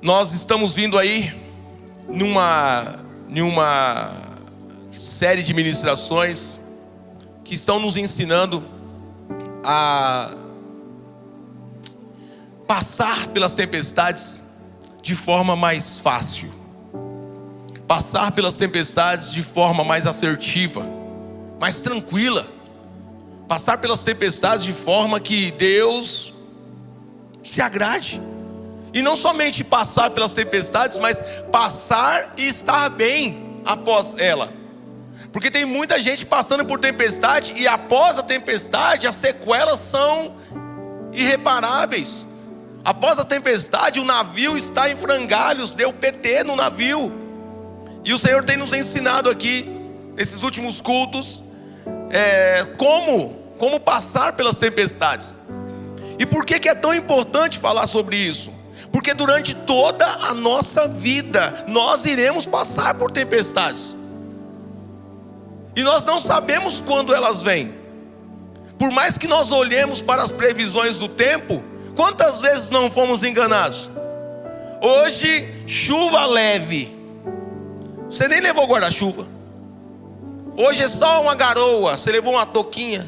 Nós estamos vindo aí numa série de ministrações que estão nos ensinando a passar pelas tempestades de forma mais fácil, passar pelas tempestades de forma mais assertiva, mais tranquila, passar pelas tempestades de forma que Deus se agrade. E não somente passar pelas tempestades, mas passar e estar bem após ela. Porque tem muita gente passando por tempestade e após a tempestade as sequelas são irreparáveis. Após a tempestade o navio está em frangalhos, deu PT no navio. E o Senhor tem nos ensinado aqui, nesses últimos cultos, como passar pelas tempestades. E por que é tão importante falar sobre isso? Porque durante toda a nossa vida nós iremos passar por tempestades. E nós não sabemos quando elas vêm. Por mais que nós olhemos para as previsões do tempo, quantas vezes não fomos enganados? Hoje, chuva leve. Você nem levou guarda-chuva. Hoje é só uma garoa, você levou uma touquinha.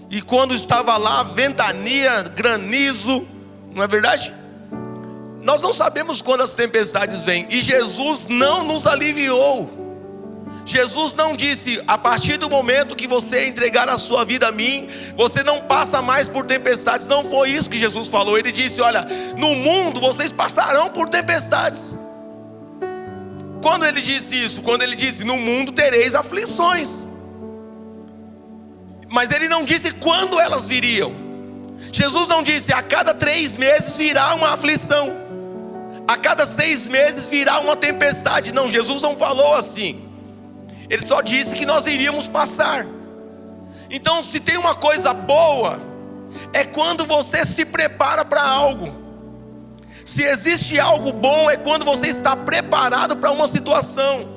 E quando estava lá, ventania, granizo, não é verdade? Nós não sabemos quando as tempestades vêm. E Jesus não nos aliviou. Jesus não disse: a partir do momento que você entregar a sua vida a mim, você não passa mais por tempestades. Não foi isso que Jesus falou. Ele disse: olha, no mundo vocês passarão por tempestades. Quando ele disse isso? Quando ele disse: no mundo tereis aflições. Mas ele não disse quando elas viriam. Jesus não disse: a cada 3 meses virá uma aflição, a cada 6 meses virá uma tempestade. Não, Jesus não falou assim. Ele só disse que nós iríamos passar. Então, se tem uma coisa boa, é quando você se prepara para algo. Se existe algo bom, é quando você está preparado para uma situação.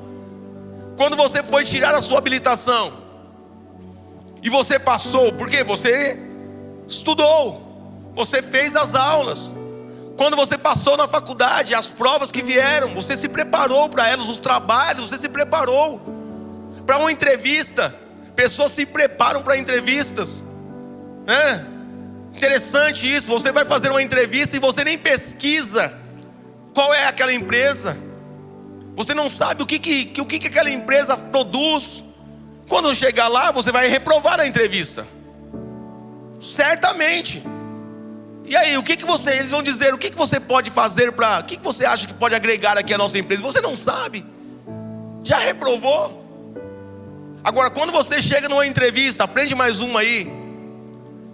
Quando você foi tirar a sua habilitação e você passou, porque você estudou, você fez as aulas. Quando você passou na faculdade, as provas que vieram, você se preparou para elas, os trabalhos, você se preparou para uma entrevista. Pessoas se preparam para entrevistas, Interessante isso. Você vai fazer uma entrevista e você nem pesquisa qual é aquela empresa. Você não sabe o que aquela empresa produz. Quando chegar lá, você vai reprovar a entrevista, certamente. E aí, eles vão dizer, o que você pode fazer o que você acha que pode agregar aqui à nossa empresa? Você não sabe, já reprovou. Agora, quando você chega numa entrevista, aprende mais uma aí.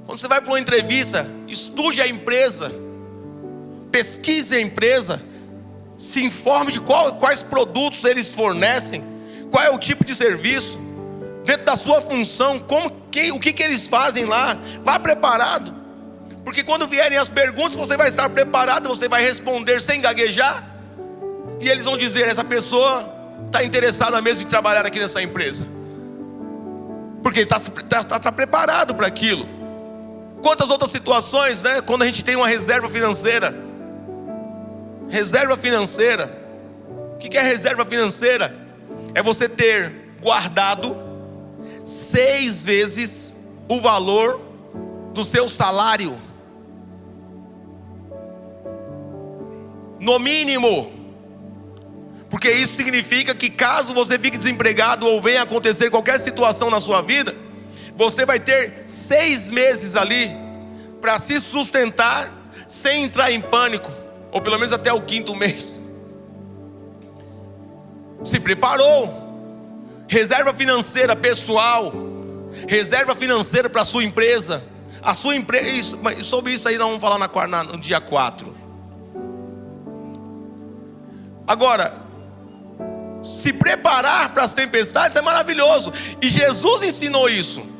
Quando você vai para uma entrevista, estude a empresa, pesquise a empresa, se informe de quais produtos eles fornecem, qual é o tipo de serviço, dentro da sua função, o que eles fazem lá. Vá preparado, porque quando vierem as perguntas, você vai estar preparado, você vai responder sem gaguejar. E eles vão dizer: essa pessoa está interessada mesmo em trabalhar aqui nessa empresa, porque está preparado para aquilo. Quantas outras situações, quando a gente tem uma reserva financeira. Reserva financeira, o que é reserva financeira? É você ter guardado 6 vezes o valor do seu salário, no mínimo. Porque isso significa que caso você fique desempregado ou venha acontecer qualquer situação na sua vida, você vai ter 6 meses ali para se sustentar sem entrar em pânico, ou pelo menos até o 5º mês. Se preparou. Reserva financeira pessoal, reserva financeira para a sua empresa. A sua empresa, sobre isso aí nós vamos falar no dia 4. Agora, se preparar para as tempestades é maravilhoso. E Jesus ensinou isso.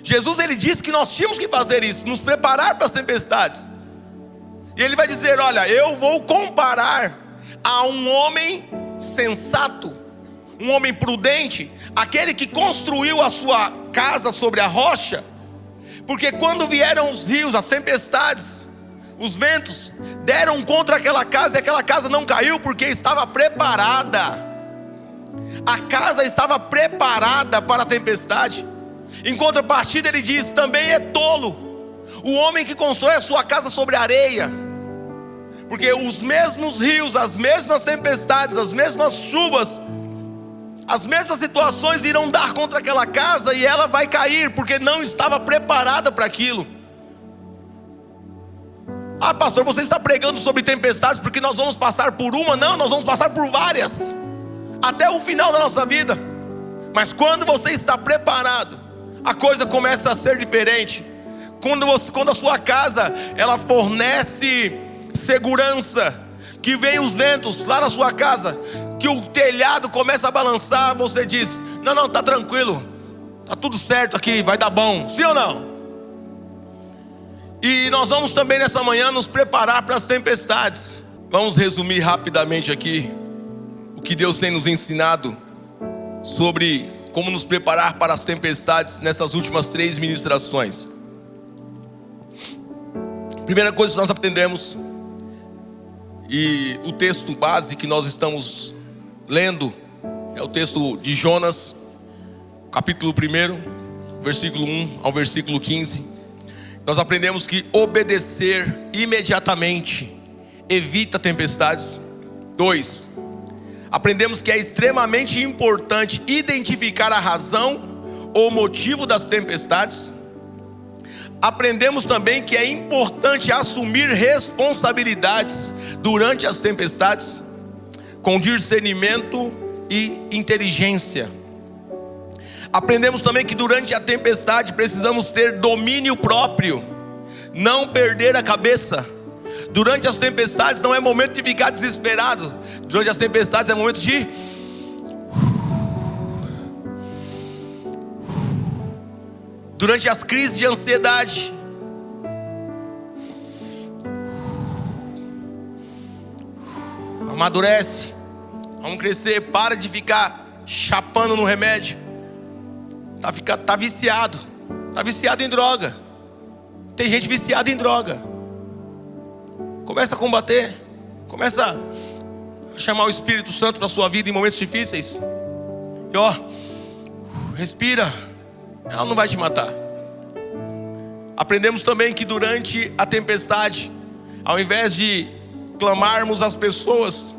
Jesus, ele disse que nós tínhamos que fazer isso, nos preparar para as tempestades. E ele vai dizer: olha, eu vou comparar a um homem sensato, um homem prudente, aquele que construiu a sua casa sobre a rocha. Porque quando vieram os rios, as tempestades, Os ventos deram contra aquela casa e aquela casa não caiu porque estava preparada. A casa estava preparada para a tempestade. Em contrapartida, ele diz: também é tolo o homem que constrói a sua casa sobre areia, porque os mesmos rios, as mesmas tempestades, as mesmas chuvas, as mesmas situações irão dar contra aquela casa e ela vai cair, porque não estava preparada para aquilo. Ah, pastor, você está pregando sobre tempestades porque nós vamos passar por uma? Não, nós vamos passar por várias, até o final da nossa vida. Mas quando você está preparado, a coisa começa a ser diferente. Quando a sua casa, ela fornece segurança, que vem os ventos lá na sua casa, que o telhado começa a balançar, você diz: não, está tranquilo, está tudo certo aqui, vai dar bom. Sim ou não? E nós vamos também nessa manhã nos preparar para as tempestades. Vamos resumir rapidamente aqui o que Deus tem nos ensinado sobre como nos preparar para as tempestades nessas últimas 3 ministrações. Primeira coisa que nós aprendemos, e o texto base que nós estamos lendo é o texto de Jonas, capítulo 1, versículo 1 ao versículo 15. Nós aprendemos que obedecer imediatamente evita tempestades. 2, aprendemos que é extremamente importante identificar a razão ou motivo das tempestades. Aprendemos também que é importante assumir responsabilidades durante as tempestades, com discernimento e inteligência. Aprendemos também que durante a tempestade precisamos ter domínio próprio, não perder a cabeça. Durante as tempestades não é momento de ficar desesperado. Durante as tempestades é momento de durante as crises de ansiedade, amadurece, vamos crescer, para de ficar chapando no remédio. Tá viciado em droga. Tem gente viciada em droga. Começa a combater, começa a chamar o Espírito Santo para a sua vida em momentos difíceis. E respira, ela não vai te matar. Aprendemos também que durante a tempestade, ao invés de clamarmos às pessoas,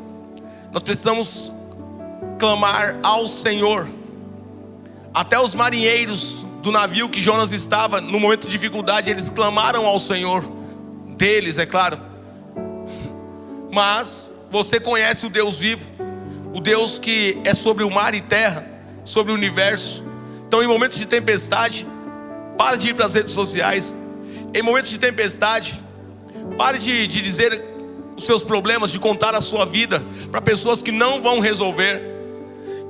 nós precisamos clamar ao Senhor. Até os marinheiros do navio que Jonas estava, no momento de dificuldade, eles clamaram ao Senhor deles, é claro. Mas você conhece o Deus vivo, o Deus que é sobre o mar e terra, sobre o universo. Então, em momentos de tempestade, pare de ir para as redes sociais. Em momentos de tempestade, pare de dizer os seus problemas, de contar a sua vida para pessoas que não vão resolver.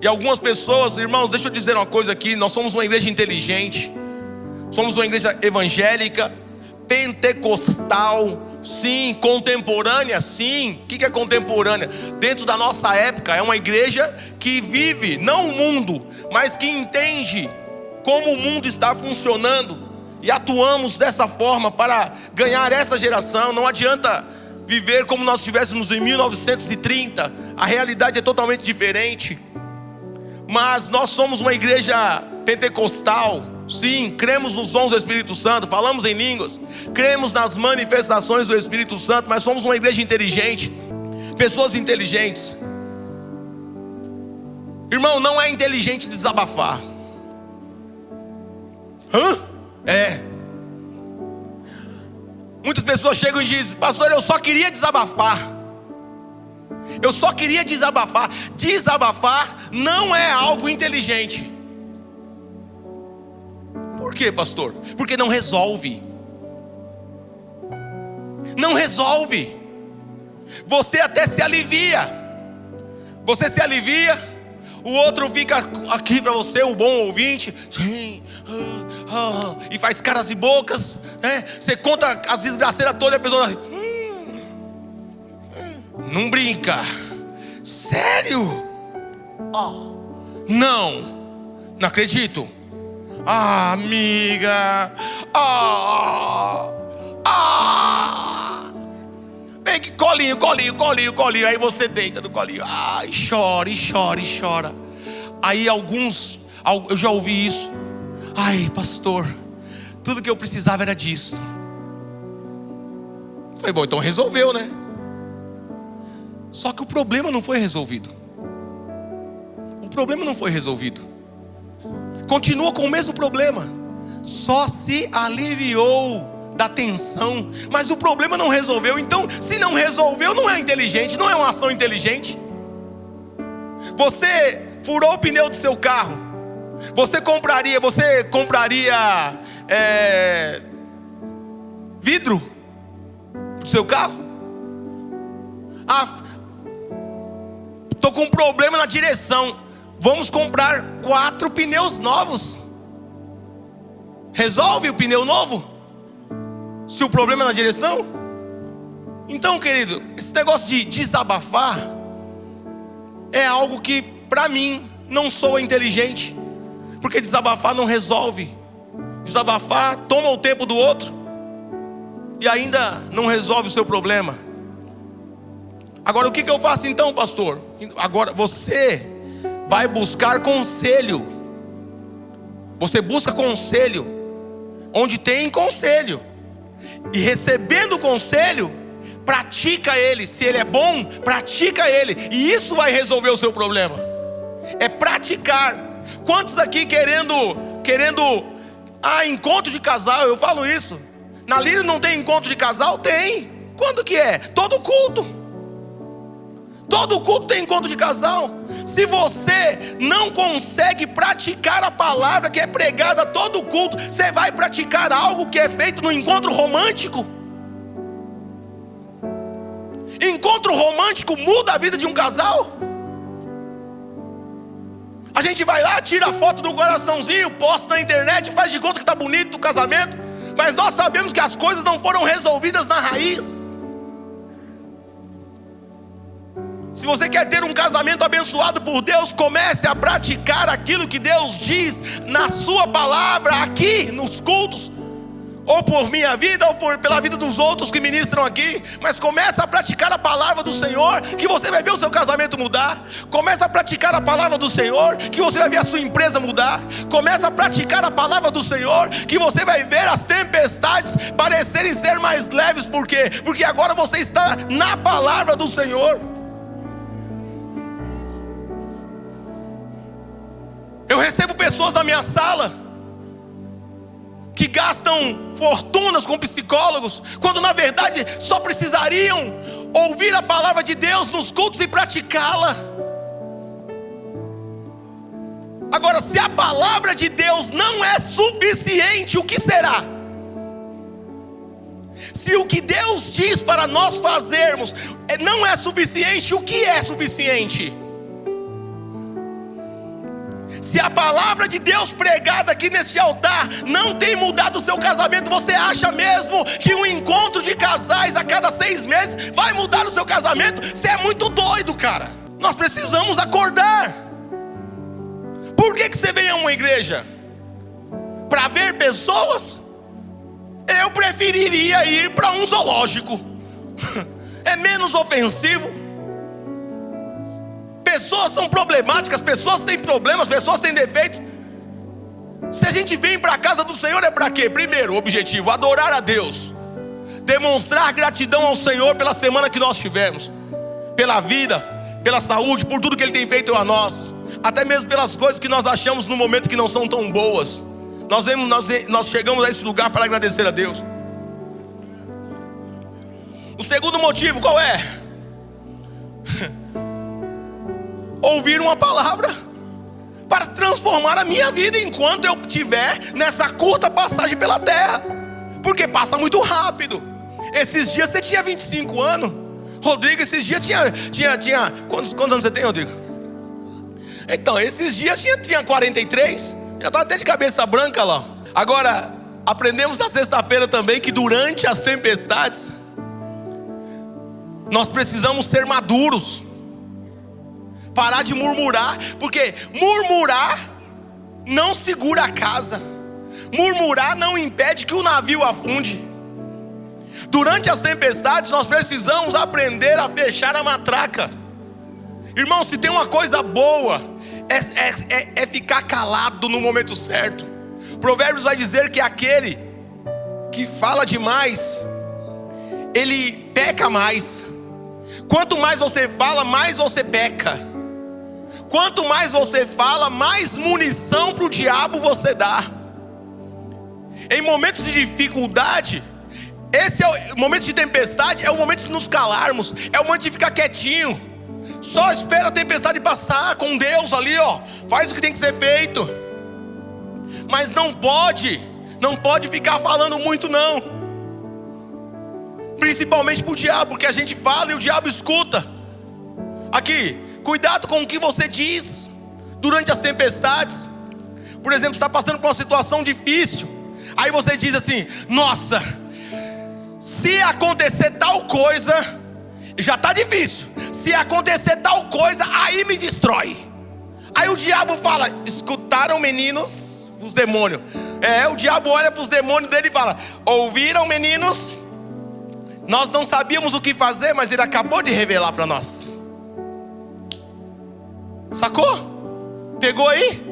E algumas pessoas, irmãos, deixa eu dizer uma coisa aqui: nós somos uma igreja inteligente, somos uma igreja evangélica, pentecostal, sim, contemporânea, sim. O que é contemporânea? Dentro da nossa época, é uma igreja que vive, não o mundo, mas que entende como o mundo está funcionando, e atuamos dessa forma para ganhar essa geração. Não adianta viver como nós estivéssemos em 1930, a realidade é totalmente diferente. Mas nós somos uma igreja pentecostal, sim, cremos nos dons do Espírito Santo, falamos em línguas, cremos nas manifestações do Espírito Santo, mas somos uma igreja inteligente, pessoas inteligentes. Irmão, não é inteligente desabafar. Muitas pessoas chegam e dizem: pastor, eu só queria desabafar. Eu só queria desabafar. Desabafar não é algo inteligente. Por quê, pastor? Porque não resolve. Não resolve. Você até se alivia. Você se alivia, o outro fica aqui para você, o bom ouvinte, e faz caras e bocas, né? Você conta as desgraceiras todas e a pessoa não brinca. Sério? Não acredito. Amiga. tem que colinho. Aí você deita no colinho. Ai, chora, e chora. Aí eu já ouvi isso. Ai, pastor, tudo que eu precisava era disso. Falei, bom, então resolveu, né? Só que o problema não foi resolvido. Continua com o mesmo problema. Só se aliviou da tensão, mas o problema não resolveu. Então, se não resolveu, não é inteligente, não é uma ação inteligente. Você furou o pneu do seu carro. Você compraria vidro pro seu carro? Tô com um problema na direção. Vamos comprar 4 pneus novos. Resolve o pneu novo? Se o problema é na direção? Então, querido, esse negócio de desabafar é algo que, para mim, não soa inteligente. Porque desabafar não resolve. Desabafar toma o tempo do outro e ainda não resolve o seu problema. Agora, o que eu faço então, pastor? Agora, você vai buscar conselho. Você busca conselho onde tem conselho. E recebendo conselho, pratica ele. Se ele é bom, pratica ele. E isso vai resolver o seu problema. É praticar. Quantos aqui querendo encontro de casal? Eu falo isso. Na Lírio não tem encontro de casal? Tem. Quando que é? Todo culto. Todo culto tem encontro de casal. Se você não consegue praticar a palavra que é pregada todo culto, você vai praticar algo que é feito no encontro romântico? Encontro romântico muda a vida de um casal? A gente vai lá, tira a foto do coraçãozinho, posta na internet, faz de conta que está bonito o casamento, mas nós sabemos que as coisas não foram resolvidas na raiz. Se você quer ter um casamento abençoado por Deus, comece a praticar aquilo que Deus diz na sua palavra aqui nos cultos, ou por minha vida, ou pela vida dos outros que ministram aqui. Mas comece a praticar a palavra do Senhor, que você vai ver o seu casamento mudar. Comece a praticar a palavra do Senhor, que você vai ver a sua empresa mudar. Comece a praticar a palavra do Senhor, que você vai ver as tempestades parecerem ser mais leves. Por quê? Porque agora você está na palavra do Senhor. Eu recebo pessoas na minha sala que gastam fortunas com psicólogos, quando na verdade só precisariam ouvir a palavra de Deus nos cultos e praticá-la. Agora, se a palavra de Deus não é suficiente, o que será? Se o que Deus diz para nós fazermos não é suficiente, o que é suficiente? Se a palavra de Deus pregada aqui neste altar não tem mudado o seu casamento, você acha mesmo que um encontro de casais a cada 6 meses vai mudar o seu casamento? Você é muito doido, cara. Nós precisamos acordar. Por que você vem a uma igreja? Para ver pessoas? Eu preferiria ir para um zoológico. É menos ofensivo. Pessoas são problemáticas, pessoas têm problemas, pessoas têm defeitos. Se a gente vem para a casa do Senhor é para quê? Primeiro, o objetivo, adorar a Deus, demonstrar gratidão ao Senhor pela semana que nós tivemos, pela vida, pela saúde, por tudo que Ele tem feito a nós, até mesmo pelas coisas que nós achamos no momento que não são tão boas. Nós chegamos a esse lugar para agradecer a Deus. O segundo motivo qual é? Ouvir uma palavra para transformar a minha vida enquanto eu estiver nessa curta passagem pela terra, porque passa muito rápido. Esses dias você tinha 25 anos, Rodrigo. Esses dias tinha quantos anos você tem, Rodrigo? Então, esses dias tinha 43. Já estava até de cabeça branca lá. Agora, aprendemos na sexta-feira também que durante as tempestades nós precisamos ser maduros. Parar de murmurar, porque murmurar não segura a casa. Murmurar não impede que o navio afunde. Durante as tempestades nós precisamos aprender a fechar a matraca. Irmão, se tem uma coisa boa, é ficar calado no momento certo. Provérbios vai dizer que aquele que fala demais, ele peca mais. Quanto mais você fala, mais você peca. Quanto mais você fala, mais munição para o diabo você dá. Em momentos de dificuldade, esse é o momento de tempestade, é o momento de nos calarmos, é o momento de ficar quietinho. Só espera a tempestade passar com Deus ali, ó. Faz o que tem que ser feito. Mas não pode ficar falando muito não. Principalmente para o diabo, porque a gente fala e o diabo escuta. Aqui, cuidado com o que você diz durante as tempestades. Por exemplo, você está passando por uma situação difícil. Aí você diz assim: nossa, se acontecer tal coisa, já está difícil. Se acontecer tal coisa, aí me destrói. Aí o diabo fala: escutaram, meninos? Os demônios. O diabo olha para os demônios dele e fala: ouviram, meninos? Nós não sabíamos o que fazer, mas ele acabou de revelar para nós. Sacou? Pegou aí?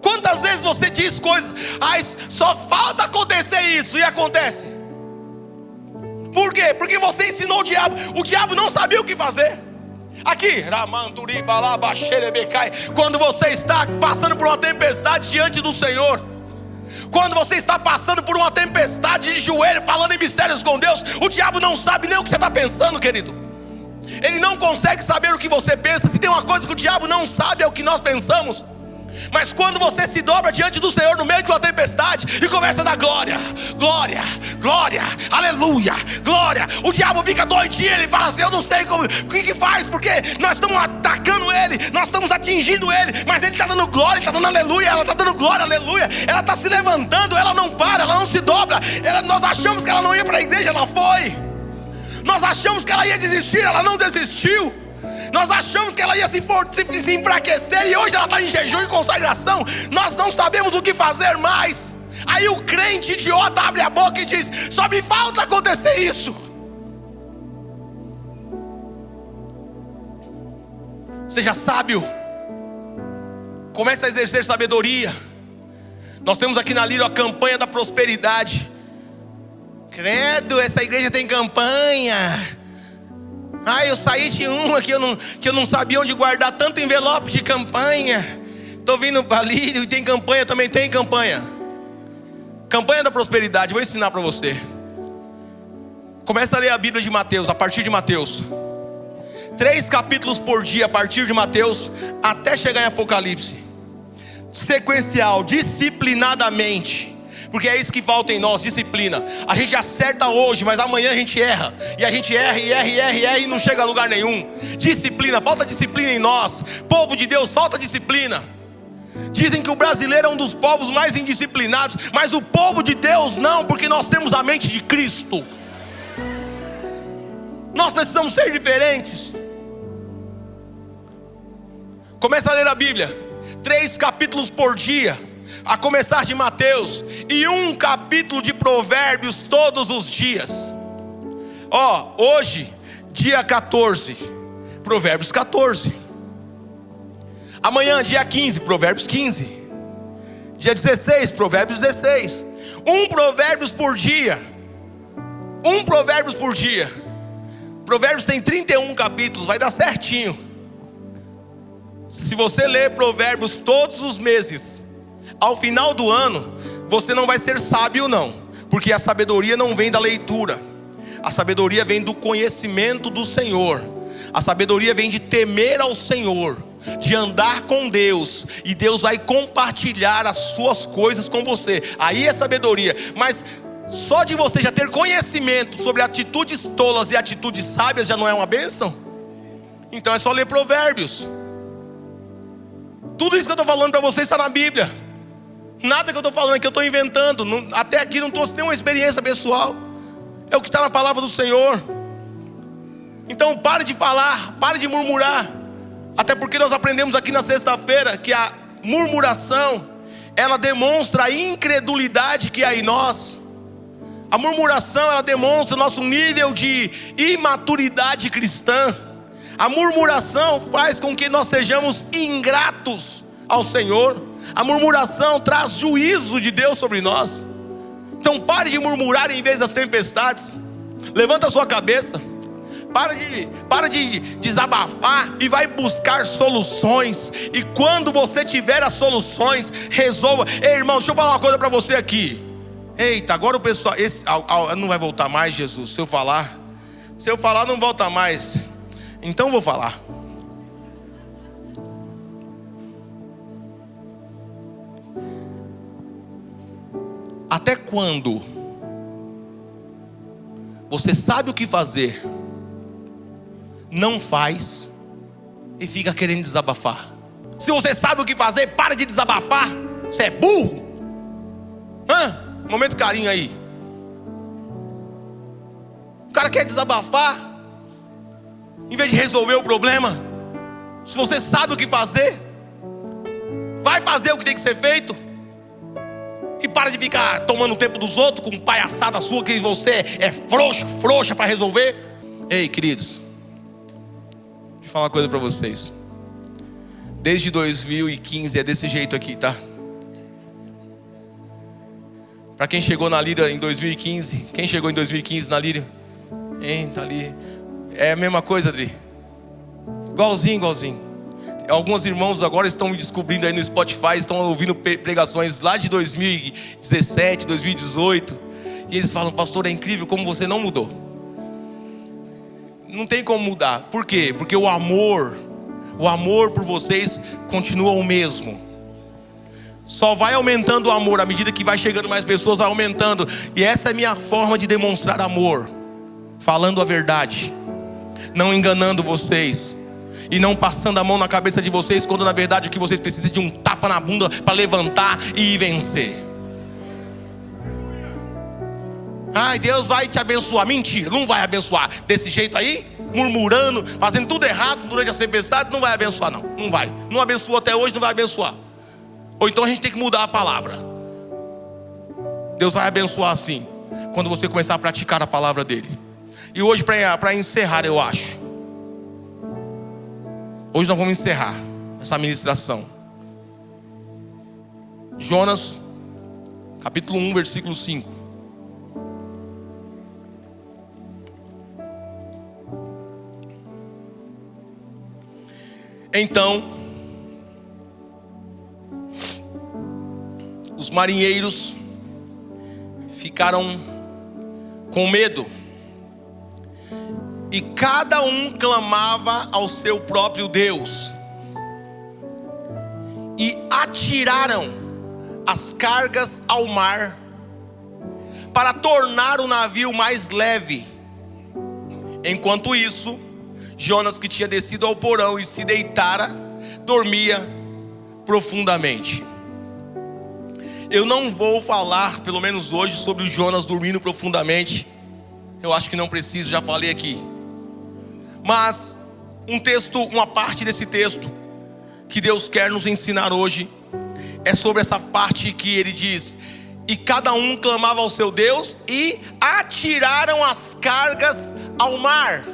Quantas vezes você diz coisas, só falta acontecer isso, e acontece? Por quê? Porque você ensinou o diabo. O diabo não sabia o que fazer. Aqui, quando você está passando por uma tempestade diante do Senhor, quando você está passando por uma tempestade de joelho, falando em mistérios com Deus, o diabo não sabe nem o que você está pensando, querido. Ele não consegue saber o que você pensa. Se tem uma coisa que o diabo não sabe, é o que nós pensamos. Mas quando você se dobra diante do Senhor no meio de uma tempestade e começa a dar glória, glória, glória, aleluia, glória, o diabo fica doidinho. Ele fala assim: eu não sei o que faz, porque nós estamos atacando ele, nós estamos atingindo ele, mas ele está dando glória, está dando aleluia, ela está dando glória, aleluia, ela está se levantando, ela não para, ela não se dobra. Nós achamos que ela não ia para a igreja, ela foi. Nós achamos que ela ia desistir, ela não desistiu. Nós achamos que ela ia se enfraquecer, e hoje ela está em jejum e consagração. Nós não sabemos o que fazer mais. Aí o crente idiota abre a boca e diz: só me falta acontecer isso. Seja sábio. Comece a exercer sabedoria. Nós temos aqui na Lírio a campanha da prosperidade. Credo, essa igreja tem campanha. Eu saí de uma que eu não sabia onde guardar tanto envelope de campanha. Estou vindo para Lírio e tem campanha, também tem campanha. Campanha da prosperidade, vou ensinar para você. Começa a ler a Bíblia de Mateus, a partir de Mateus. 3 capítulos por dia, a partir de Mateus, até chegar em Apocalipse. Sequencial, disciplinadamente. Porque é isso que falta em nós, disciplina. A gente acerta hoje, mas amanhã a gente erra. E a gente erra e não chega a lugar nenhum. Disciplina, falta disciplina em nós. Povo de Deus, falta disciplina. Dizem que o brasileiro é um dos povos mais indisciplinados, mas o povo de Deus não, porque nós temos a mente de Cristo. Nós precisamos ser diferentes. Começa a ler a Bíblia, 3 capítulos por dia, a começar de Mateus, e 1 capítulo de Provérbios todos os dias. Hoje, dia 14, Provérbios 14. Amanhã, dia 15, Provérbios 15. Dia 16, Provérbios 16. 1 Provérbios por dia. 1 Provérbios por dia. Provérbios tem 31 capítulos, vai dar certinho. Se você ler Provérbios todos os meses, ao final do ano, você não vai ser sábio não, porque a sabedoria não vem da leitura. A sabedoria vem do conhecimento do Senhor. A sabedoria vem de temer ao Senhor, de andar com Deus, e Deus vai compartilhar as suas coisas com você. Aí é sabedoria. Mas só de você já ter conhecimento sobre atitudes tolas e atitudes sábias já não é uma bênção? Então é só ler Provérbios. Tudo isso que eu estou falando para vocês está na Bíblia. Nada que eu estou falando aqui eu estou inventando. Até aqui não trouxe nenhuma experiência pessoal. É o que está na palavra do Senhor. Então pare de falar, pare de murmurar. Até porque nós aprendemos aqui na sexta-feira que a murmuração, ela demonstra a incredulidade que há em nós. A murmuração, ela demonstra nosso nível de imaturidade cristã. A murmuração faz com que nós sejamos ingratos ao Senhor. A murmuração traz juízo de Deus sobre nós. Então pare de murmurar em vez das tempestades. Levanta a sua cabeça. Para de desabafar e vai buscar soluções. E quando você tiver as soluções, resolva. Ei, irmão, deixa eu falar uma coisa para você aqui. Eita, agora o pessoal não vai voltar mais, Jesus. Se eu falar não volta mais. Então vou falar. Até quando você sabe o que fazer, não faz e fica querendo desabafar? Se você sabe o que fazer, para de desabafar. Você é burro. Momento carinho aí. O cara quer desabafar em vez de resolver o problema. Se você sabe o que fazer, vai fazer o que tem que ser feito. E para de ficar tomando o tempo dos outros com palhaçada sua que você é frouxa para resolver. Ei, queridos, deixa eu falar uma coisa para vocês. Desde 2015 é desse jeito aqui, tá? Para quem chegou na Líria em 2015, quem chegou em 2015 na Líria? Hein, tá ali. É a mesma coisa, Adri. Igualzinho. Alguns irmãos agora estão me descobrindo aí no Spotify, estão ouvindo pregações lá de 2017, 2018. E eles falam: pastor, é incrível como você não mudou. Não tem como mudar. Por quê? Porque o amor por vocês continua o mesmo. Só vai aumentando o amor à medida que vai chegando mais pessoas, vai aumentando. E essa é a minha forma de demonstrar amor: falando a verdade, não enganando vocês e não passando a mão na cabeça de vocês, quando na verdade o que vocês precisam é de um tapa na bunda para levantar e vencer. Ai, Deus vai te abençoar. Mentira, não vai abençoar desse jeito aí, murmurando, fazendo tudo errado durante a tempestade. Não vai abençoar, não vai. Não abençoou até hoje, não vai abençoar. Ou então a gente tem que mudar a palavra. Deus vai abençoar assim, quando você começar a praticar a palavra dele. E hoje, para encerrar, eu acho, hoje nós vamos encerrar essa ministração. Jonas, capítulo 1, versículo 5. Então os marinheiros ficaram com medo, e cada um clamava ao seu próprio Deus, e atiraram as cargas ao mar para tornar o navio mais leve. Enquanto isso, Jonas, que tinha descido ao porão e se deitara, dormia profundamente. Eu não vou falar, pelo menos hoje, sobre o Jonas dormindo profundamente. Eu acho que não preciso, já falei aqui. Mas uma parte desse texto que Deus quer nos ensinar hoje é sobre essa parte que ele diz: e cada um clamava ao seu Deus, e atiraram as cargas ao mar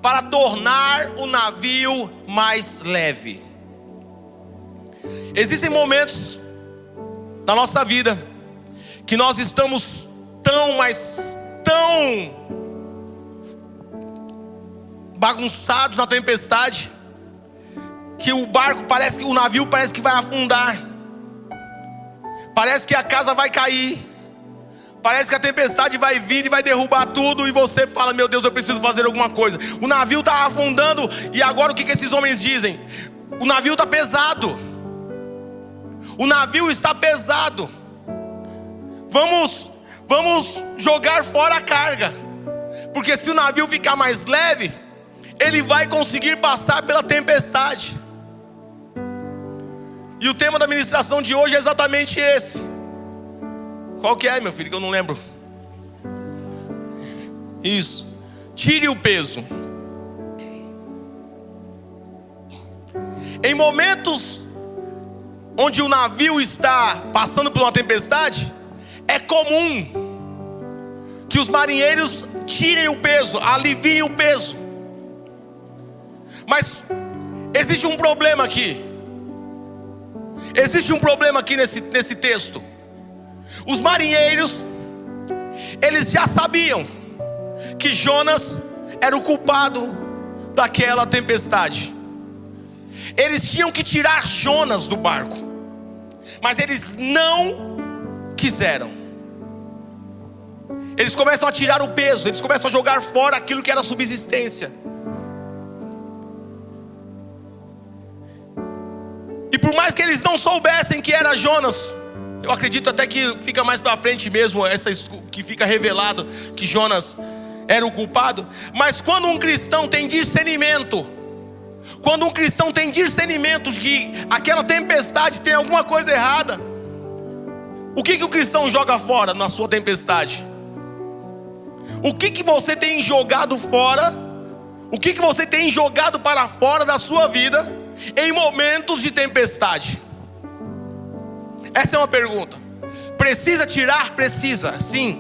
para tornar o navio mais leve. Existem momentos na nossa vida que nós estamos tão bagunçados na tempestade, que o navio parece que vai afundar, parece que a casa vai cair, parece que a tempestade vai vir e vai derrubar tudo, e você fala: meu Deus, eu preciso fazer alguma coisa. O navio está afundando, e agora o que esses homens dizem? O navio está pesado. O navio está pesado. Vamos jogar fora a carga, porque se o navio ficar mais leve, ele vai conseguir passar pela tempestade. E o tema da ministração de hoje é exatamente esse. Qual que é, meu filho, que eu não lembro? Isso. Tire o peso. Em momentos onde o navio está passando por uma tempestade, é comum que os marinheiros tirem o peso, aliviem o peso. Mas existe um problema aqui. Existe um problema aqui nesse texto. Os marinheiros, eles já sabiam que Jonas era o culpado daquela tempestade. Eles tinham que tirar Jonas do barco, mas eles não quiseram. Eles começam a tirar o peso, eles começam a jogar fora aquilo que era subsistência. E por mais que eles não soubessem que era Jonas, eu acredito até que fica mais para frente mesmo, que fica revelado que Jonas era o culpado. Mas quando um cristão tem discernimento, quando um cristão tem discernimento de que aquela tempestade tem alguma coisa errada, o que o cristão joga fora na sua tempestade? O que você tem jogado fora? O que você tem jogado para fora da sua vida em momentos de tempestade? Essa é uma pergunta. Precisa tirar? Precisa, sim.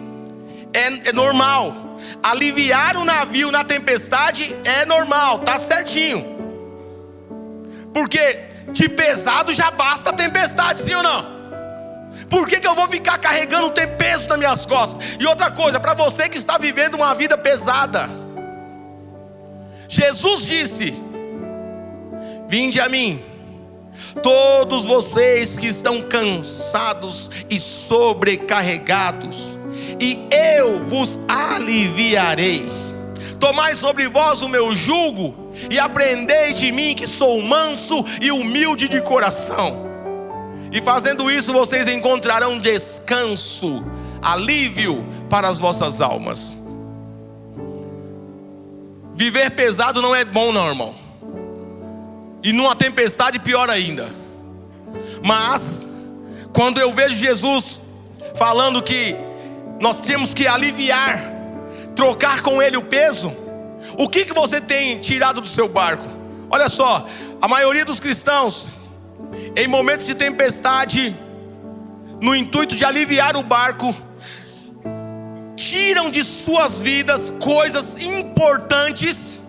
É normal. Aliviar o navio na tempestade é normal, tá certinho. Porque de pesado já basta a tempestade, sim ou não? Por que eu vou ficar carregando peso nas minhas costas? E outra coisa, para você que está vivendo uma vida pesada, Jesus disse: vinde a mim, todos vocês que estão cansados e sobrecarregados, e eu vos aliviarei. Tomai sobre vós o meu jugo e aprendei de mim, que sou manso e humilde de coração, e fazendo isso vocês encontrarão descanso, alívio para as vossas almas. Viver pesado não é bom não, irmão. E numa tempestade pior ainda. Mas quando eu vejo Jesus falando que nós temos que aliviar, trocar com Ele o peso, o que você tem tirado do seu barco? Olha só, a maioria dos cristãos, em momentos de tempestade, no intuito de aliviar o barco, tiram de suas vidas coisas importantes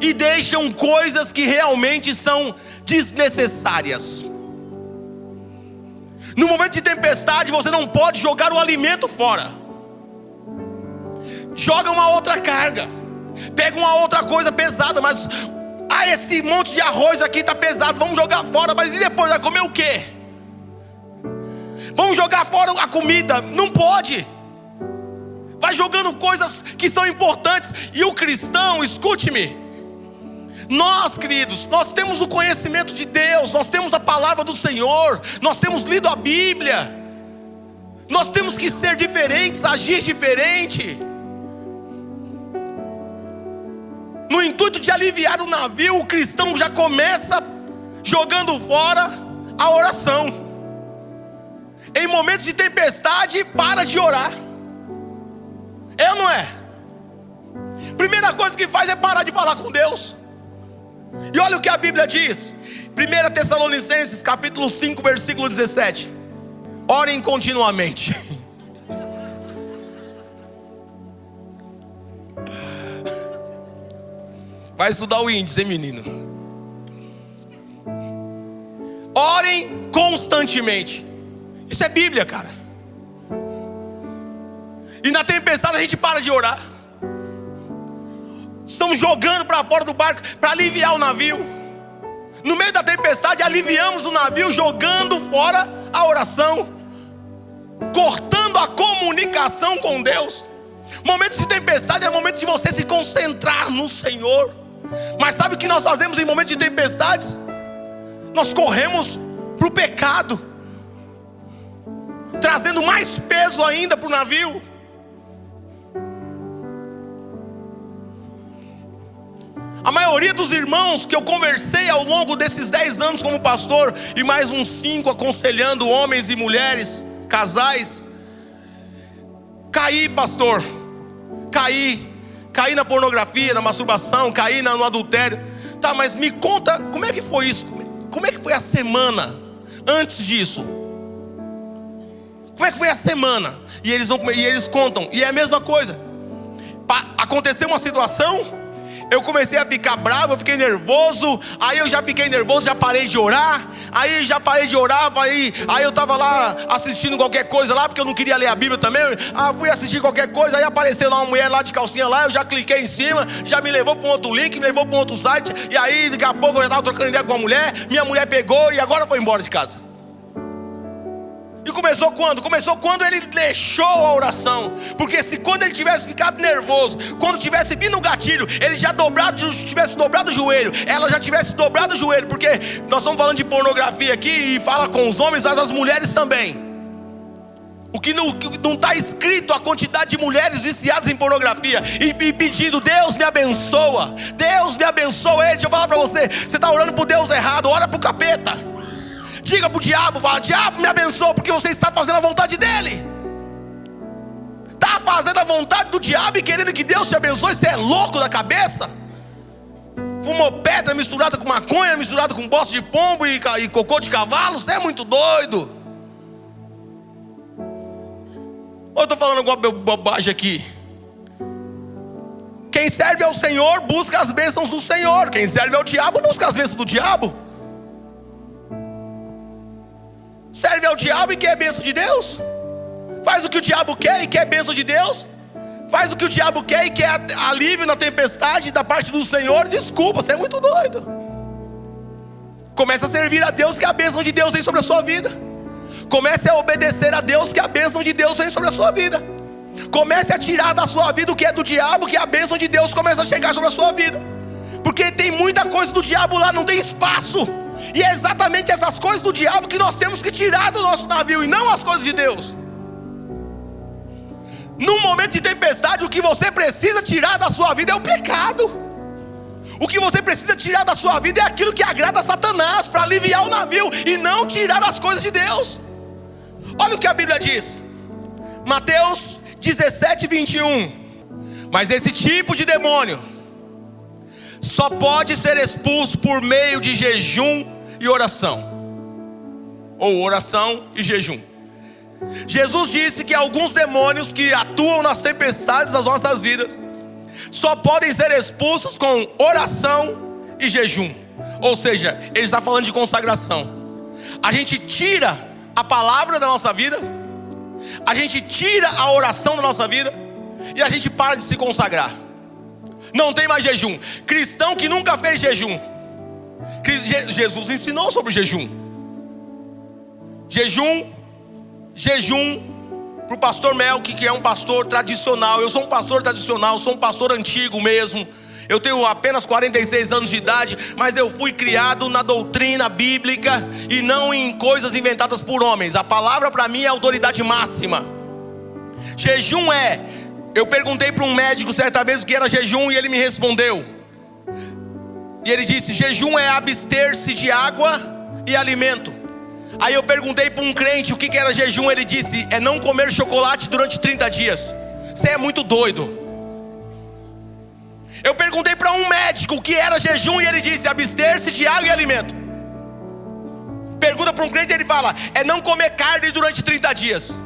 e deixam coisas que realmente são desnecessárias. No momento de tempestade, você não pode jogar o alimento fora. Joga uma outra carga, pega uma outra coisa pesada, mas esse monte de arroz aqui está pesado, vamos jogar fora. Mas e depois vai comer o quê? Vamos jogar fora a comida? Não pode. Vai jogando coisas que são importantes. E o cristão, escute-me, nós, queridos, nós temos o conhecimento de Deus, nós temos a palavra do Senhor, nós temos lido a Bíblia, nós temos que ser diferentes, agir diferente. No intuito de aliviar o navio, o cristão já começa jogando fora a oração. Em momentos de tempestade, para de orar. É ou não é? Primeira coisa que faz é parar de falar com Deus. E olha o que a Bíblia diz, 1 Tessalonicenses capítulo 5, versículo 17. Orem continuamente. Vai estudar o índice, hein, menino? Orem constantemente. Isso é Bíblia, cara. E na tempestade a gente para de orar. Estamos jogando para fora do barco para aliviar o navio. No meio da tempestade aliviamos o navio jogando fora a oração, cortando a comunicação com Deus. Momentos de tempestade é momento de você se concentrar no Senhor. Mas sabe o que nós fazemos em momentos de tempestades? Nós corremos para o pecado, trazendo mais peso ainda para o navio. A maioria dos irmãos que eu conversei ao longo desses 10 anos como pastor, e mais uns 5 aconselhando homens e mulheres, casais, caí, pastor, caí na pornografia, na masturbação, caí no adultério. Tá, mas me conta, como é que foi isso? Como é que foi a semana antes disso? Como é que foi a semana? E eles contam, e é a mesma coisa. Aconteceu uma situação, eu comecei a ficar bravo, eu fiquei nervoso. Aí eu já fiquei nervoso, já parei de orar. Aí já parei de orar, aí eu estava lá assistindo qualquer coisa lá, porque eu não queria ler a Bíblia também. Fui assistir qualquer coisa, aí apareceu lá uma mulher lá de calcinha lá, eu já cliquei em cima, já me levou para um outro link, me levou para um outro site. E aí daqui a pouco eu já estava trocando ideia com a mulher, minha mulher pegou e agora foi embora de casa. E começou quando? Começou quando ele deixou a oração. Porque se quando ele tivesse ficado nervoso, quando tivesse vindo o gatilho, ele já tivesse dobrado o joelho, ela já tivesse dobrado o joelho. Porque nós estamos falando de pornografia aqui e fala com os homens, mas as mulheres também. O que não está escrito a quantidade de mulheres viciadas em pornografia e pedindo, Deus me abençoa, Deus me abençoa. Ei, deixa eu falar para você, você está orando para o Deus errado, ora para o capeta. Diga para o diabo, fala, diabo me abençoa, porque você está fazendo a vontade dele. Está fazendo a vontade do diabo e querendo que Deus te abençoe. Você é louco da cabeça? Fumou pedra misturada com maconha, misturada com bosta de pombo e cocô de cavalo. Você é muito doido. Ou eu estou falando alguma bobagem aqui? Quem serve ao Senhor busca as bênçãos do Senhor. Quem serve ao diabo busca as bênçãos do diabo. Serve ao diabo e quer bênção de Deus. Faz o que o diabo quer e quer bênção de Deus. Faz o que o diabo quer e quer alívio na tempestade da parte do Senhor. Desculpa, você é muito doido. Comece a servir a Deus, que a bênção de Deus vem sobre a sua vida. Comece a obedecer a Deus, que a bênção de Deus vem sobre a sua vida. Comece a tirar da sua vida o que é do diabo, que a bênção de Deus começa a chegar sobre a sua vida. Porque tem muita coisa do diabo lá, não tem espaço. E é exatamente essas coisas do diabo que nós temos que tirar do nosso navio, e não as coisas de Deus. Num momento de tempestade, o que você precisa tirar da sua vida é o pecado. O que você precisa tirar da sua vida é aquilo que agrada a Satanás, para aliviar o navio, e não tirar as coisas de Deus. Olha o que a Bíblia diz, Mateus 17, 21. Mas esse tipo de demônio só pode ser expulso por meio de jejum e oração. Ou oração e jejum. Jesus disse que alguns demônios que atuam nas tempestades das nossas vidas só podem ser expulsos com oração e jejum. Ou seja, ele está falando de consagração. A gente tira a palavra da nossa vida, a gente tira a oração da nossa vida, e a gente para de se consagrar. Não tem mais jejum. Cristão que nunca fez jejum. Jesus ensinou sobre jejum. Jejum para o pastor Melk, que é um pastor tradicional. Eu sou um pastor tradicional, sou um pastor antigo mesmo. Eu tenho apenas 46 anos de idade, mas eu fui criado na doutrina bíblica e não em coisas inventadas por homens. A palavra para mim é a autoridade máxima. Jejum eu perguntei para um médico certa vez o que era jejum, e ele me respondeu. E ele disse, jejum é abster-se de água e alimento. Aí eu perguntei para um crente o que era jejum, ele disse, é não comer chocolate durante 30 dias. Você é muito doido. Eu perguntei para um médico o que era jejum, e ele disse, abster-se de água e alimento. Pergunta para um crente, ele fala, é não comer carne durante 30 dias.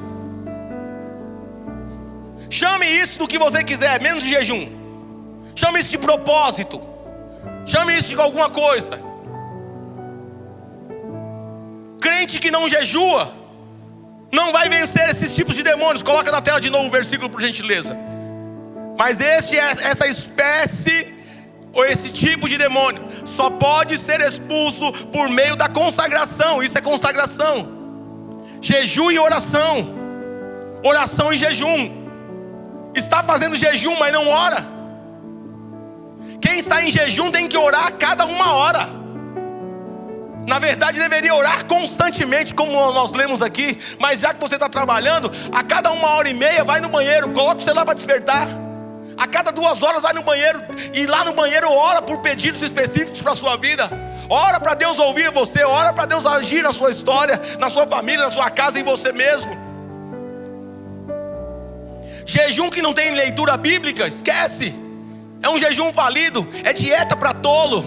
Chame isso do que você quiser, menos de jejum. Chame isso de propósito. Chame isso de alguma coisa. Crente que não jejua não vai vencer esses tipos de demônios. Coloca na tela de novo o versículo, por gentileza. Mas essa espécie, ou esse tipo de demônio, só pode ser expulso por meio da consagração. Isso é consagração. Jejum e oração. Oração e jejum. Está fazendo jejum, mas não ora. Quem está em jejum tem que orar a cada 1 hora. Na verdade deveria orar constantemente, como nós lemos aqui. Mas já que você está trabalhando, a cada 1h30 vai no banheiro, coloca o celular para despertar. A cada 2 horas vai no banheiro, e lá no banheiro ora por pedidos específicos para a sua vida. Ora para Deus ouvir você, ora para Deus agir na sua história, na sua família, na sua casa, em você mesmo. Jejum que não tem leitura bíblica, esquece. É um jejum falido, é dieta para tolo.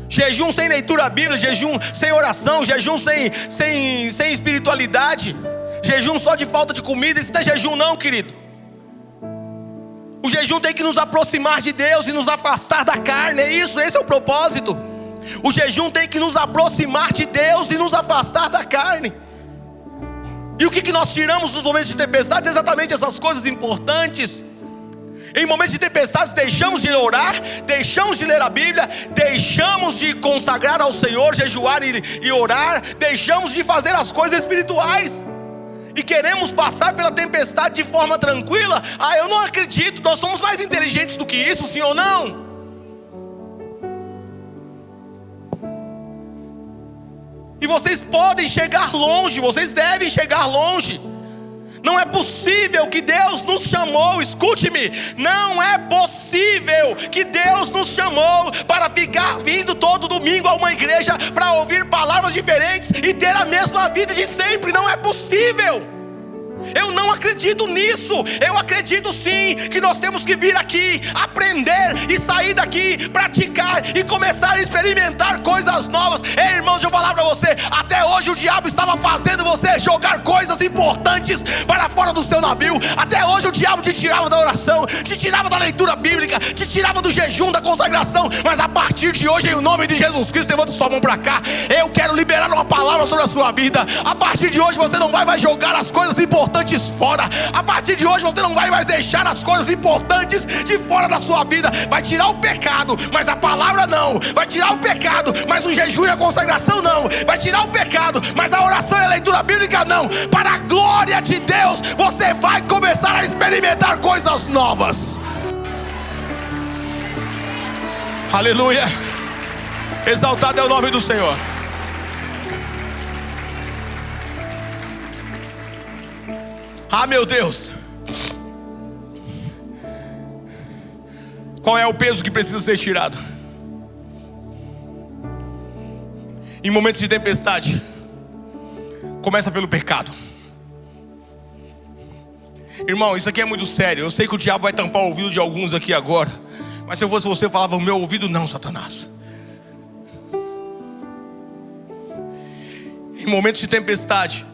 Jejum sem leitura bíblica, jejum sem oração, jejum sem espiritualidade, Jejum só de falta de comida, isso não é jejum não, querido. O jejum tem que nos aproximar de Deus e nos afastar da carne, é isso, esse é o propósito. O jejum tem que nos aproximar de Deus e nos afastar da carne. E o que nós tiramos nos momentos de tempestade? Exatamente essas coisas importantes. Em momentos de tempestades deixamos de orar, deixamos de ler a Bíblia, deixamos de consagrar ao Senhor, jejuar e orar, deixamos de fazer as coisas espirituais. E queremos passar pela tempestade de forma tranquila. Eu não acredito, nós somos mais inteligentes do que isso, sim ou não? E vocês podem chegar longe, vocês devem chegar longe. Não é possível que Deus nos chamou, escute-me, não é possível que Deus nos chamou para ficar vindo todo domingo a uma igreja para ouvir palavras diferentes e ter a mesma vida de sempre. Não é possível. Eu não acredito nisso. Eu acredito sim que nós temos que vir aqui, aprender e sair daqui, praticar e começar a experimentar coisas novas. Ei, irmãos, deixa eu falar para você, até hoje o diabo estava fazendo você jogar coisas importantes para fora do seu navio. Até hoje o diabo te tirava da oração, te tirava da leitura bíblica, te tirava do jejum, da consagração. Mas a partir de hoje, em nome de Jesus Cristo, levanta sua mão para cá. Eu quero liberar uma palavra sobre a sua vida. A partir de hoje você não vai mais jogar as coisas importantes fora. A partir de hoje você não vai mais deixar as coisas importantes de fora da sua vida. Vai tirar o pecado, mas a palavra não. Vai tirar o pecado, mas o jejum e a consagração não. Vai tirar o pecado, mas a oração e a leitura bíblica não. Para a glória de Deus, você vai começar a experimentar coisas novas. Aleluia. Exaltado é o nome do Senhor. Meu Deus. Qual é o peso que precisa ser tirado? Em momentos de tempestade, começa pelo pecado. Irmão, isso aqui é muito sério. Eu sei que o diabo vai tampar o ouvido de alguns aqui agora, mas se eu fosse você, eu falava: o meu ouvido não, Satanás. Em momentos de tempestade,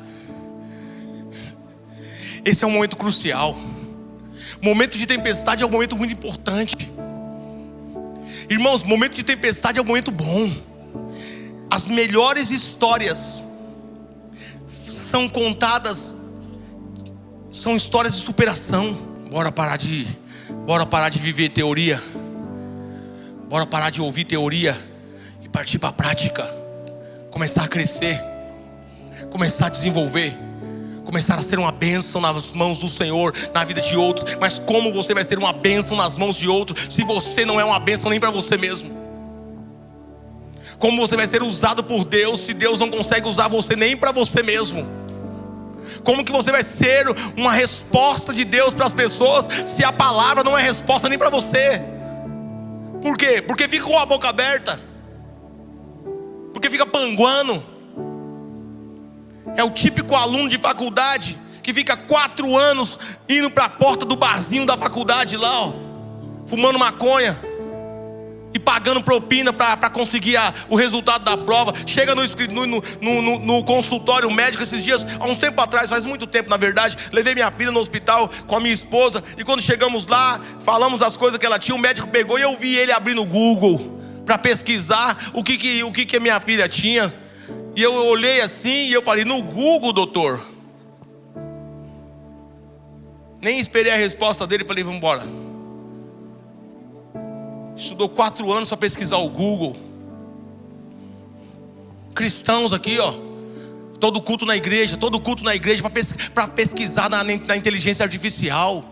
esse é um momento crucial. Momento de tempestade é um momento muito importante. Irmãos, momento de tempestade é um momento bom. As melhores histórias são contadas, são histórias de superação. Bora parar de viver teoria. Bora parar de ouvir teoria e partir para a prática. Começar a crescer, começar a desenvolver, começar a ser uma bênção nas mãos do Senhor, na vida de outros. Mas como você vai ser uma bênção nas mãos de outros se você não é uma bênção nem para você mesmo? Como você vai ser usado por Deus se Deus não consegue usar você nem para você mesmo? Como que você vai ser uma resposta de Deus para as pessoas se a palavra não é resposta nem para você? Por quê? Porque fica com a boca aberta, porque fica panguando. É o típico aluno de faculdade que fica 4 anos indo para a porta do barzinho da faculdade lá, fumando maconha e pagando propina para conseguir o resultado da prova. Chega no consultório médico. Esses dias, há uns tempo atrás, faz muito tempo na verdade, levei minha filha no hospital com a minha esposa. E quando chegamos lá, falamos as coisas que ela tinha. O médico pegou e eu vi ele abrir no Google para pesquisar o que a minha filha tinha. E eu olhei assim e eu falei: no Google, doutor? Nem esperei a resposta dele, falei: vamos embora. Estudou 4 anos para pesquisar o Google. Cristãos aqui, todo culto na igreja para pesquisar na inteligência artificial.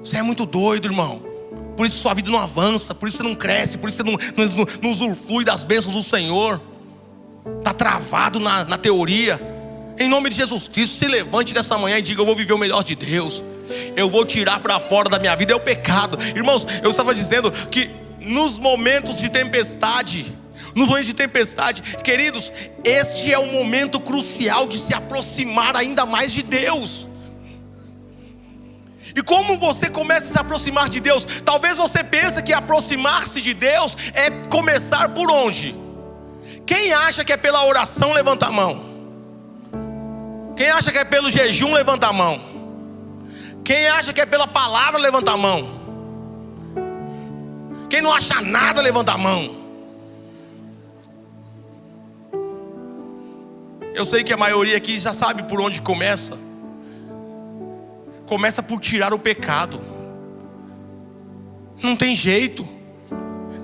Você é muito doido, irmão. Por isso sua vida não avança, por isso você não cresce, por isso você não usufrui das bênçãos do Senhor. Está travado na teoria. Em nome de Jesus Cristo, se levante nessa manhã e diga: eu vou viver o melhor de Deus. Eu vou tirar para fora da minha vida é o pecado. Irmãos, eu estava dizendo que nos momentos de tempestade, queridos, este é o momento crucial de se aproximar ainda mais de Deus. E como você começa a se aproximar de Deus? Talvez você pense que aproximar-se de Deus é começar por onde? Quem acha que é pela oração, levanta a mão. Quem acha que é pelo jejum, levanta a mão. Quem acha que é pela palavra, levanta a mão. Quem não acha nada, levanta a mão. Eu sei que a maioria aqui já sabe por onde começa. Começa por tirar o pecado. Não tem jeito.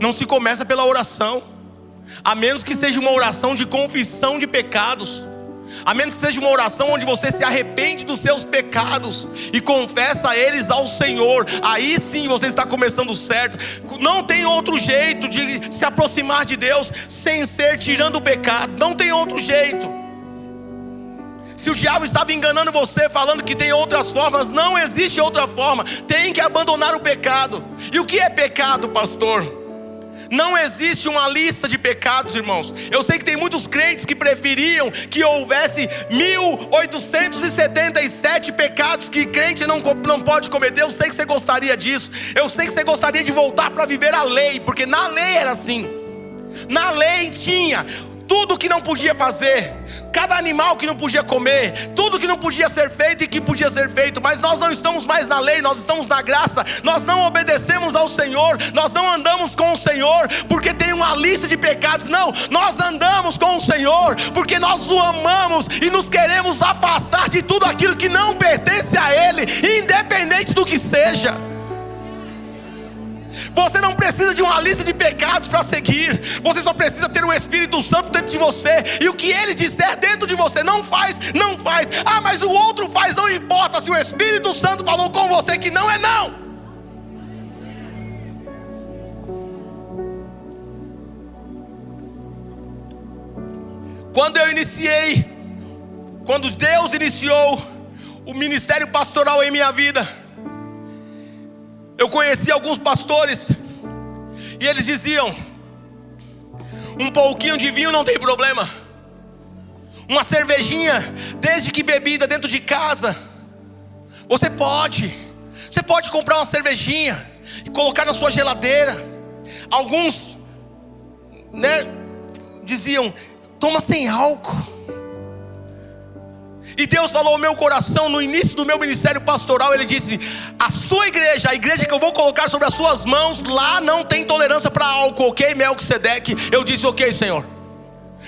Não se começa pela oração, a menos que seja uma oração de confissão de pecados, a menos que seja uma oração onde você se arrepende dos seus pecados e confessa eles ao Senhor. Aí sim você está começando certo. Não tem outro jeito de se aproximar de Deus sem ser tirando o pecado. Não tem outro jeito. Se o diabo estava enganando você, falando que tem outras formas, não existe outra forma. Tem que abandonar o pecado. E o que é pecado, pastor? Não existe uma lista de pecados, irmãos. Eu sei que tem muitos crentes que preferiam que houvesse 1877 pecados que crente não pode cometer. Eu sei que você gostaria disso. Eu sei que você gostaria de voltar para viver a lei, porque na lei era assim. Na lei tinha tudo que não podia fazer, cada animal que não podia comer, tudo que não podia ser feito e que podia ser feito. Mas nós não estamos mais na lei, nós estamos na graça. Nós não obedecemos ao Senhor, nós não andamos com o Senhor porque tem uma lista de pecados. Não, nós andamos com o Senhor porque nós o amamos e nos queremos afastar de tudo aquilo que não pertence a Ele, independente do que seja. Você não precisa de uma lista de pecados para seguir. Você só precisa ter o Espírito Santo dentro de você. E o que Ele disser dentro de você, não faz, não faz. Ah, mas o outro faz, não importa. Se o Espírito Santo falou com você que não é não. Quando Deus iniciou o ministério pastoral em minha vida, eu conheci alguns pastores e eles diziam: um pouquinho de vinho não tem problema, uma cervejinha, desde que bebida dentro de casa, você pode comprar uma cervejinha e colocar na sua geladeira. Alguns, diziam: toma sem álcool. E Deus falou ao meu coração no início do meu ministério pastoral. Ele disse: a sua igreja, a igreja que eu vou colocar sobre as suas mãos, lá não tem tolerância para álcool, ok, Melquisedeque? Eu disse: ok, Senhor.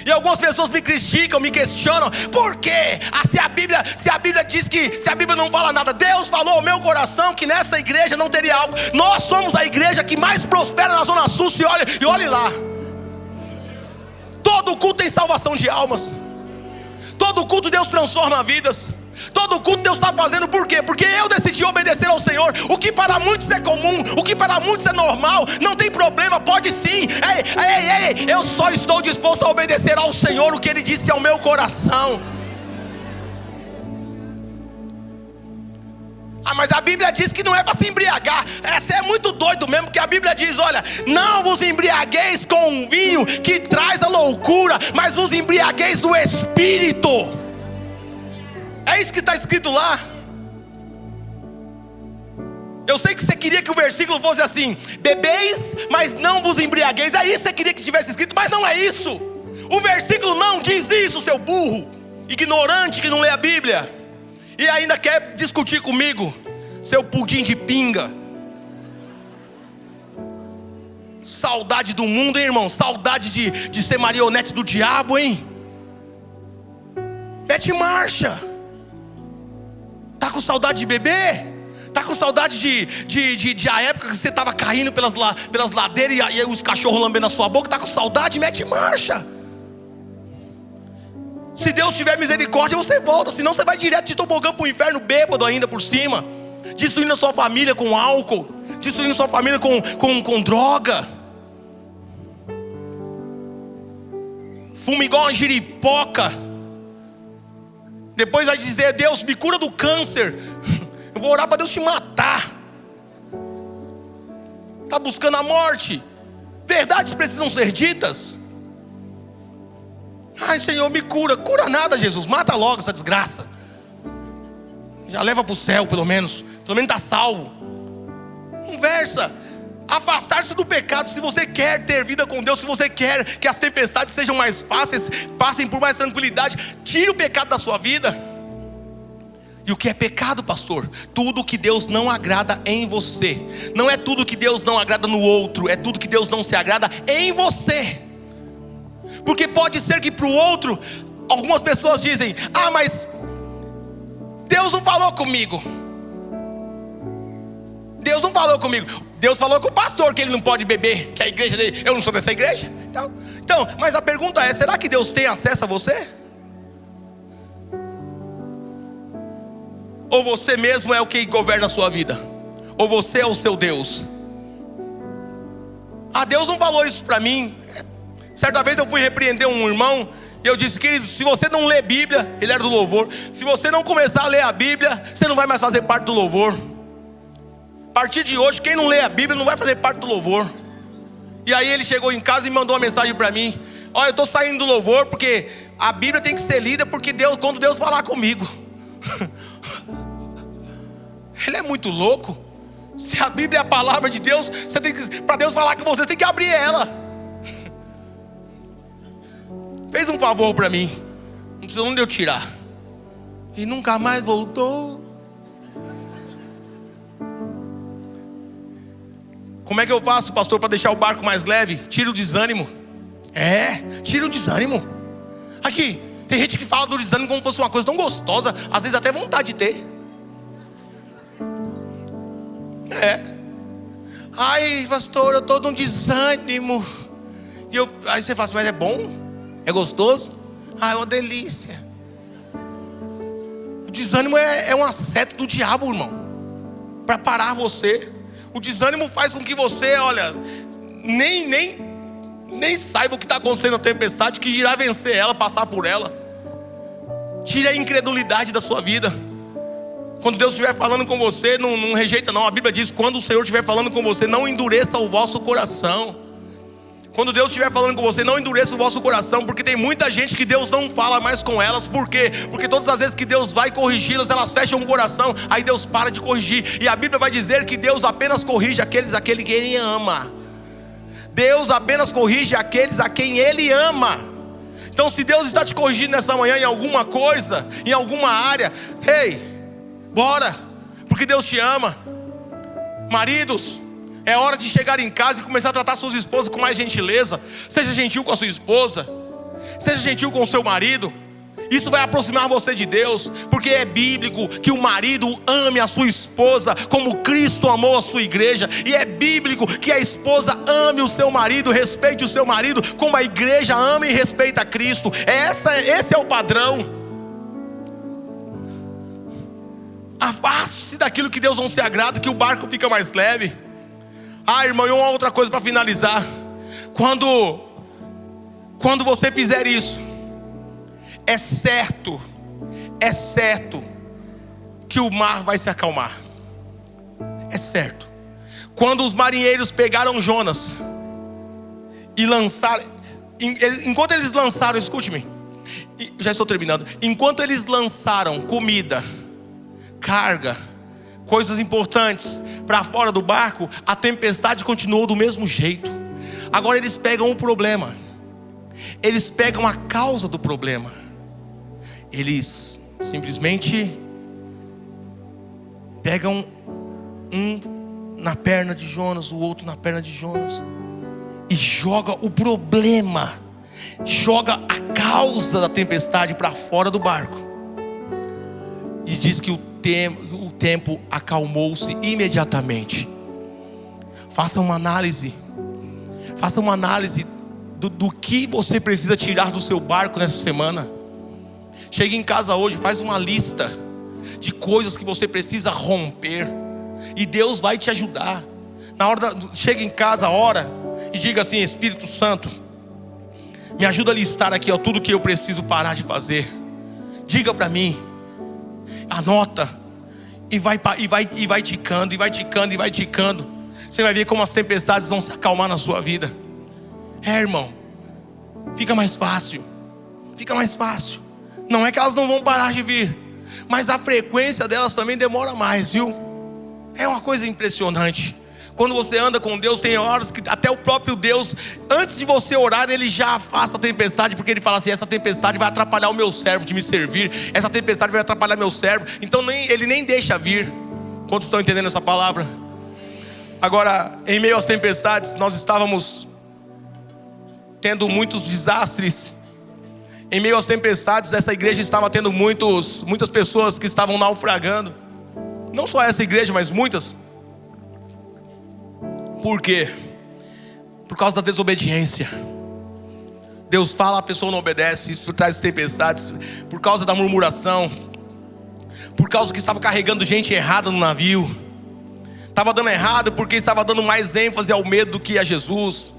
E algumas pessoas me criticam, me questionam: por quê? Se a Bíblia diz que, se a Bíblia não fala nada. Deus falou ao meu coração que nessa igreja não teria álcool. Nós somos a igreja que mais prospera na Zona Sul. E olhe lá, todo culto tem salvação de almas. Todo culto Deus transforma vidas. Todo culto Deus está fazendo, por quê? Porque eu decidi obedecer ao Senhor. O que para muitos é comum, o que para muitos é normal, não tem problema, pode sim. Ei, eu só estou disposto a obedecer ao Senhor o que Ele disse ao meu coração. Ah, mas a Bíblia diz que não é para se embriagar. Essa é muito doido mesmo, porque a Bíblia diz: olha, não vos embriagueis com um vinho que traz a loucura, mas vos embriagueis do Espírito. É isso que está escrito lá. Eu sei que você queria que o versículo fosse assim: bebeis, mas não vos embriagueis. É isso que você queria que tivesse escrito, mas não é isso. O versículo não diz isso, seu burro, ignorante que não lê a Bíblia. E ainda quer discutir comigo, seu pudim de pinga. Saudade do mundo, hein, irmão? Saudade de ser marionete do diabo, hein? Mete marcha. Tá com saudade de beber? Tá com saudade de a época que você estava caindo pelas ladeiras e aí os cachorros lambendo a sua boca? Tá com saudade? Mete marcha. Se Deus tiver misericórdia, você volta. Senão você vai direto de tobogã para o inferno, bêbado ainda por cima, destruindo a sua família com álcool, destruindo a sua família com droga. Fuma igual uma giripoca. Depois vai dizer: Deus, me cura do câncer. Eu vou orar para Deus te matar. Está buscando a morte. Verdades precisam ser ditas. Ai, Senhor, me cura. Cura nada, Jesus. Mata logo essa desgraça. Já leva para o céu, pelo menos. Pelo menos está salvo. Conversa. Afastar-se do pecado. Se você quer ter vida com Deus, se você quer que as tempestades sejam mais fáceis, passem por mais tranquilidade, tire o pecado da sua vida. E o que é pecado, pastor? Tudo que Deus não agrada em você. Não é tudo que Deus não agrada no outro, é tudo que Deus não se agrada em você. Porque pode ser que para o outro, algumas pessoas dizem: ah, mas Deus não falou comigo. Deus não falou comigo. Deus falou com o pastor que ele não pode beber, que a igreja dele, eu não sou dessa igreja. Então, mas a pergunta é: será que Deus tem acesso a você? Ou você mesmo é o que governa a sua vida? Ou você é o seu Deus? Ah, Deus não falou isso para mim. Certa vez eu fui repreender um irmão e eu disse: querido, se você não lê Bíblia, ele era do louvor, se você não começar a ler a Bíblia, você não vai mais fazer parte do louvor. A partir de hoje, quem não lê a Bíblia não vai fazer parte do louvor. E aí ele chegou em casa e mandou uma mensagem para mim: olha, eu estou saindo do louvor porque a Bíblia tem que ser lida, porque quando Deus falar comigo. Ele é muito louco. Se a Bíblia é a palavra de Deus, para Deus falar com você, tem que abrir ela. Fez um favor para mim, não precisou de eu tirar. E nunca mais voltou. Como é que eu faço, pastor, para deixar o barco mais leve? Tira o desânimo. Tira o desânimo. Aqui, tem gente que fala do desânimo como se fosse uma coisa tão gostosa, às vezes até vontade de ter. Ai, pastor, eu estou num desânimo. Aí você fala assim: mas é bom? É gostoso? Ah, é uma delícia. O desânimo é uma seta do diabo, irmão, para parar você. O desânimo faz com que você, olha, nem saiba o que está acontecendo na tempestade, que irá vencer ela, passar por ela. Tire a incredulidade da sua vida. Quando Deus estiver falando com você, não rejeita não. A Bíblia diz: quando o Senhor estiver falando com você, não endureça o vosso coração. Quando Deus estiver falando com você, não endureça o vosso coração. Porque tem muita gente que Deus não fala mais com elas. Por quê? Porque todas as vezes que Deus vai corrigi-las, elas fecham o coração. Aí Deus para de corrigir. E a Bíblia vai dizer que Deus apenas corrige aquele que Ele ama. Deus apenas corrige aqueles a quem Ele ama. Então, se Deus está te corrigindo nessa manhã em alguma coisa, em alguma área, bora, porque Deus te ama. Maridos, é hora de chegar em casa e começar a tratar suas esposas com mais gentileza. Seja gentil com a sua esposa, seja gentil com o seu marido. Isso vai aproximar você de Deus, porque é bíblico que o marido ame a sua esposa como Cristo amou a sua igreja. E é bíblico que a esposa ame o seu marido, respeite o seu marido como a igreja ama e respeita a Cristo. Esse é o padrão. Afaste-se daquilo que Deus não se agrada, que o barco fica mais leve. Irmão, e uma outra coisa para finalizar. Quando você fizer isso, é certo que o mar vai se acalmar. É certo. Quando os marinheiros pegaram Jonas e lançaram, enquanto eles lançaram, escute-me, já estou terminando. Enquanto eles lançaram comida, carga, coisas importantes para fora do barco, a tempestade continuou do mesmo jeito. Agora eles pegam o problema, eles pegam a causa do problema. Eles simplesmente pegam um na perna de Jonas, o outro na perna de Jonas, e joga o problema, joga a causa da tempestade para fora do barco. E diz que o tempo acalmou-se imediatamente. Faça uma análise do que você precisa tirar do seu barco nessa semana. Chegue em casa hoje, faz uma lista de coisas que você precisa romper, e Deus vai te ajudar. Chega em casa, ora e diga assim: Espírito Santo, me ajuda a listar aqui tudo que eu preciso parar de fazer. Diga para mim, anota, e vai ticando, e vai ticando, e vai ticando. Você vai ver como as tempestades vão se acalmar na sua vida. Irmão, fica mais fácil. Não é que elas não vão parar de vir, mas a frequência delas também demora mais, viu? É uma coisa impressionante. Quando você anda com Deus, tem horas que até o próprio Deus, antes de você orar, Ele já afasta a tempestade, porque Ele fala assim: essa tempestade vai atrapalhar o meu servo de me servir, essa tempestade vai atrapalhar meu servo. Então Ele nem deixa vir. Quantos estão entendendo essa palavra? Agora, em meio às tempestades, nós estávamos tendo muitos desastres. Em meio às tempestades, essa igreja estava tendo muitas pessoas que estavam naufragando. Não só essa igreja, mas muitas. Por quê? Por causa da desobediência. Deus fala, a pessoa não obedece. Isso traz tempestades. Por causa da murmuração. Por causa que estava carregando gente errada no navio. Estava dando errado porque estava dando mais ênfase ao medo do que a Jesus.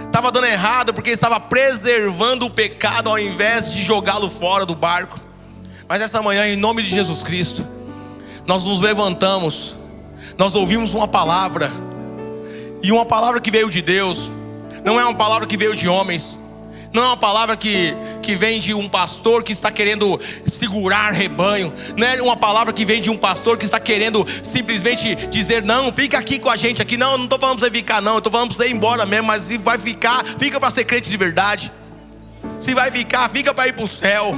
Estava dando errado porque estava preservando o pecado ao invés de jogá-lo fora do barco. Mas essa manhã, em nome de Jesus Cristo, nós nos levantamos. Nós ouvimos uma palavra. E uma palavra que veio de Deus. Não é uma palavra que veio de homens. Não é uma palavra que vem de um pastor que está querendo segurar rebanho. Não é uma palavra que vem de um pastor que está querendo simplesmente dizer: não, fica aqui com a gente aqui. Não estou falando para você ficar não. Eu estou falando para você ir embora mesmo. Mas se vai ficar, fica para ser crente de verdade. Se vai ficar, fica para ir para o céu.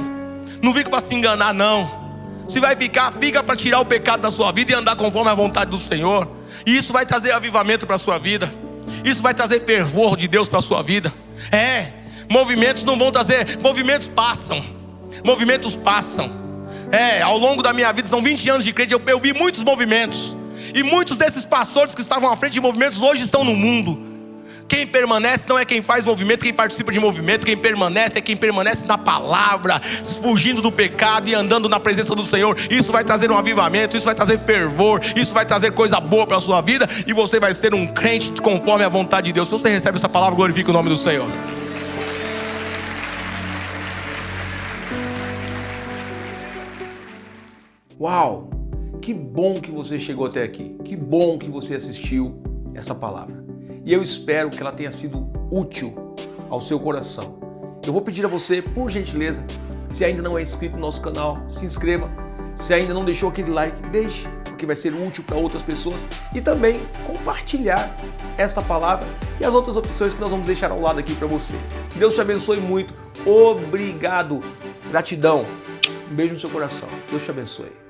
Não fica para se enganar não. Se vai ficar, fica para tirar o pecado da sua vida e andar conforme a vontade do Senhor. E isso vai trazer avivamento para a sua vida. Isso vai trazer fervor de Deus para a sua vida. Movimentos não vão trazer. Movimentos passam. Movimentos passam. Ao longo da minha vida, são 20 anos de crente, eu vi muitos movimentos. E muitos desses pastores que estavam à frente de movimentos hoje estão no mundo. Quem permanece não é quem faz movimento, quem participa de movimento. Quem permanece é quem permanece na palavra, fugindo do pecado e andando na presença do Senhor. Isso vai trazer um avivamento, isso vai trazer fervor, isso vai trazer coisa boa para a sua vida. E você vai ser um crente conforme a vontade de Deus. Se você recebe essa palavra, glorifique o nome do Senhor. Uau! Que bom que você chegou até aqui. Que bom que você assistiu essa palavra. E eu espero que ela tenha sido útil ao seu coração. Eu vou pedir a você, por gentileza, se ainda não é inscrito no nosso canal, se inscreva. Se ainda não deixou aquele like, deixe, porque vai ser útil para outras pessoas. E também compartilhar esta palavra e as outras opções que nós vamos deixar ao lado aqui para você. Que Deus te abençoe muito. Obrigado. Gratidão. Um beijo no seu coração. Deus te abençoe.